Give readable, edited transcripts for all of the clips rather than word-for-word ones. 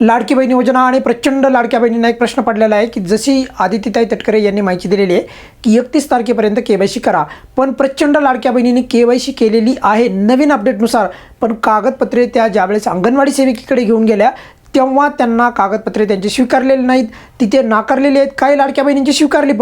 लाडकी बहीण योजना आणि प्रचंड लाडक्या बहिणींना एक प्रश्न पडलेला आहे की जशी आदित्यताई तटकरे यांनी माहिती दिलेली आहे की 31 तारखेपर्यंत केवायसी करा, पण प्रचंड लाडक्या बहिणींनी केवायसी केलेली आहे नवीन अपडेटनुसार, पण कागदपत्रे त्या ज्यावेळेस अंगणवाडी सेविकेकडे घेऊन गेल्या तेव्हा त्यांना कागदपत्रे त्यांचे स्वीकारलेले नाहीत, तिथे नाकारलेले आहेत. काही लाडक्या बहिणींची स्वीकारली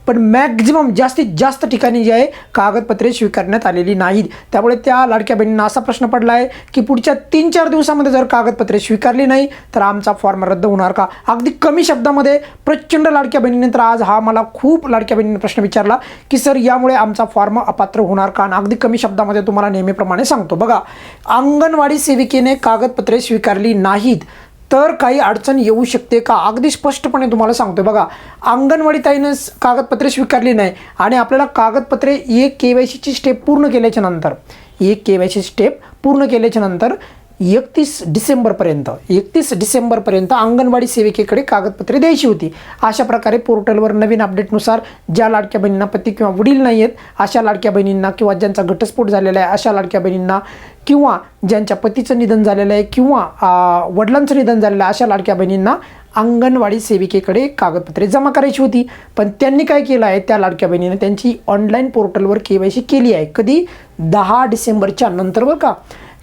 पण मॅक्झिमम जास्तीत जास्त ठिकाणी जे आहे कागदपत्रे स्वीकारण्यात आलेली नाहीत. त्यामुळे त्या लाडक्या बहिणींना असा प्रश्न पडला आहे की पुढच्या 3-4 दिवसामध्ये जर कागदपत्रे स्वीकारली नाही तर आमचा फॉर्म रद्द होणार का. अगदी कमी शब्दामध्ये प्रचंड लाडक्या बहिणीने तर आज हा मला खूप लाडक्या बहिणीने प्रश्न विचारला की सर यामुळे आमचा फॉर्म अपात्र होणार का. आणि अगदी कमी शब्दामध्ये तुम्हाला नेहमीप्रमाणे सांगतो. बघा, अंगणवाडी सेविकेने कागदपत्रे स्वीकारली नाहीत तर काही अडचण येऊ शकते का, अगदी स्पष्टपणे तुम्हाला सांगतो. बघा, अंगणवाडी ताईनं कागदपत्रे स्वीकारली नाही आणि आपल्याला कागदपत्रे एक केवायसीची स्टेप पूर्ण केल्याच्या नंतर 31 डिसेंबरपर्यंत अंगणवाडी सेविकेकडे कागदपत्रे द्यायची होती. अशा प्रकारे पोर्टलवर नवीन अपडेटनुसार ज्या लाडक्या बहिणींना पती किंवा वडील नाही आहेत अशा लाडक्या बहिणींना, किंवा ज्यांचा घटस्फोट झालेला आहे अशा लाडक्या बहिणींना, किंवा ज्यांच्या पतीचं निधन झालेलं आहे किंवा वडिलांचं निधन झालेलं आहे अशा लाडक्या बहिणींना अंगणवाडी सेविकेकडे कागदपत्रे जमा करायची होती. पण त्यांनी काय केलं आहे, त्या लाडक्या बहिणीने त्यांची ऑनलाईन पोर्टलवर केवायसी केली आहे. कधी 10 डिसेंबरच्या नंतर, बरं का,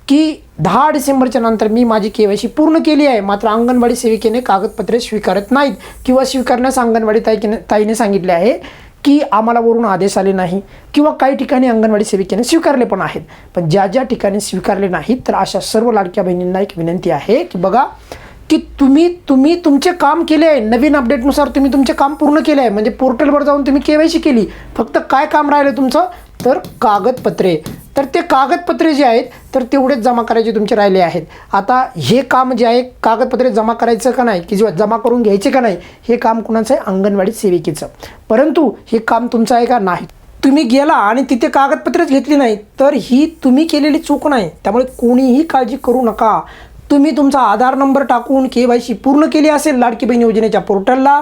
की 10 डिसेंबरच्या नंतर मी माझी केवायसी पूर्ण केली आहे, मात्र अंगणवाडी सेविकेने कागदपत्रे स्वीकारत नाहीत किंवा स्वीकारण्यास अंगणवाडी ताईने सांगितले आहे की आम्हाला वरून आदेश आले नाही, किंवा काही ठिकाणी अंगणवाडी सेविकेने स्वीकारले पण आहेत. पण ज्या ठिकाणी स्वीकारले नाहीत तर अशा सर्व लाडक्या बहिणींना एक विनंती आहे की बघा, की तुम्ही तुमचे काम केले आहे. नवीन अपडेटनुसार तुम्ही तुमचे काम पूर्ण केले आहे, म्हणजे पोर्टलवर जाऊन तुम्ही केवायसी केली. फक्त काय काम राहिलं तुमचं, तर कागदपत्रे. तर ते कागदपत्रे जे आहेत तर तेवढेच जमा करायचे तुमचे राहिले आहेत. आता हे काम जे आहे कागदपत्रे जमा करायचं का नाही, की जमा करून घ्यायचे का नाही, हे काम कुणाचं आहे, अंगणवाडी सेविकेचं. परंतु हे काम तुमचं आहे का नाही. तुम्ही गेला आणि तिथे कागदपत्रेच घेतली नाही तर ही तुम्ही केलेली चूक नाही. त्यामुळे कोणीही काळजी करू नका. तुम्ही तुमचा आधार नंबर टाकून केवायसी पूर्ण केली असेल लाडकी बहीण योजनेच्या पोर्टलला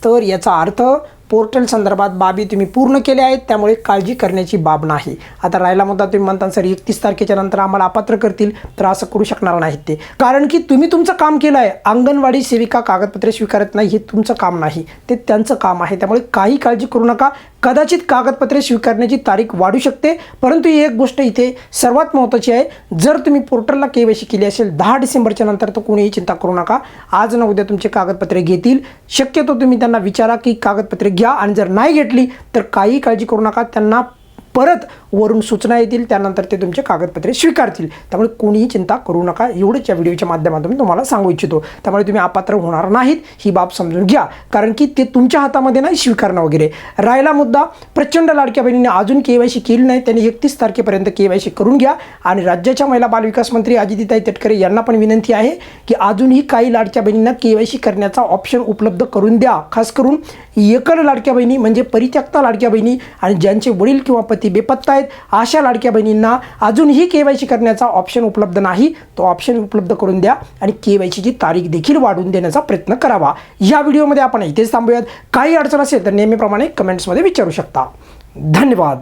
तर याचा अर्थ पोर्टल संदर्भात बाबी तुम्ही पूर्ण केल्या आहेत, त्यामुळे काळजी करण्याची बाब नाही. आता राहिला मुद्दा, तुम्ही म्हणता सर 31 तारखेच्या नंतर आम्हाला अपात्र करतील, तर असं करू शकणार नाहीत ते, कारण की तुम्ही तुमचं काम केलं आहे. अंगणवाडी सेविका कागदपत्रे स्वीकारत नाही हे तुमचं काम नाही, ते त्यांचं काम आहे. त्यामुळे काही काळजी करू नका. कदाचित कागदपत्रे स्वीकारण्याची तारीख वाढू शकते, परंतु एक गोष्ट इथे सर्वात महत्त्वाची आहे, जर तुम्ही पोर्टलला केवायसी केली असेल 10 डिसेंबरच्या नंतर तर कोणीही चिंता करू नका. आज ना उद्या तुमचे कागदपत्रे घेतील. शक्यतो तुम्ही त्यांना विचारा की कागदपत्रे घ्या, आणि जर नाही घेतली तर काही काळजी करू नका. त्यांना परत वरून सूचना येतील, त्यानंतर ते तुमचे कागदपत्रे स्वीकारतील. त्यामुळे कोणीही चिंता करू नका. एवढंच या व्हिडिओच्या माध्यमातून तुम्हाला सांगू इच्छितो. त्यामुळे तुम्ही अपात्र होणार नाहीत ही बाब समजून घ्या, कारण की ते तुमच्या हातामध्ये नाही स्वीकारणं वगैरे. राहिला मुद्दा, प्रचंड लाडक्या बहिणीने अजून केवायसी केली नाही, त्यांनी 31 तारखेपर्यंत केवायसी करून घ्या. आणि राज्याच्या महिला बालविकास मंत्री आदित्यताई तटकरे यांना पण विनंती आहे की अजूनही काही लाडक्या बहिणींना केवायसी करण्याचा ऑप्शन उपलब्ध करून द्या. खास करून एकल लाडक्या बहिणी म्हणजे परित्यक्ता लाडक्या बहिणी आणि ज्यांचे वडील किंवा पती बेपत्ता आहेत अशा लाडक्या बहिणींना अजूनही केवायसी करण्याचा ऑप्शन उपलब्ध नाही, तो ऑप्शन उपलब्ध करून द्या आणि केवायसीची तारीख देखील वाढवून देण्याचा प्रयत्न करावा. या व्हिडिओमध्ये आपण इथेच थांबूयात. काही अडचण असेल तर नेहमीप्रमाणे कमेंट्समध्ये विचारू शकता. धन्यवाद.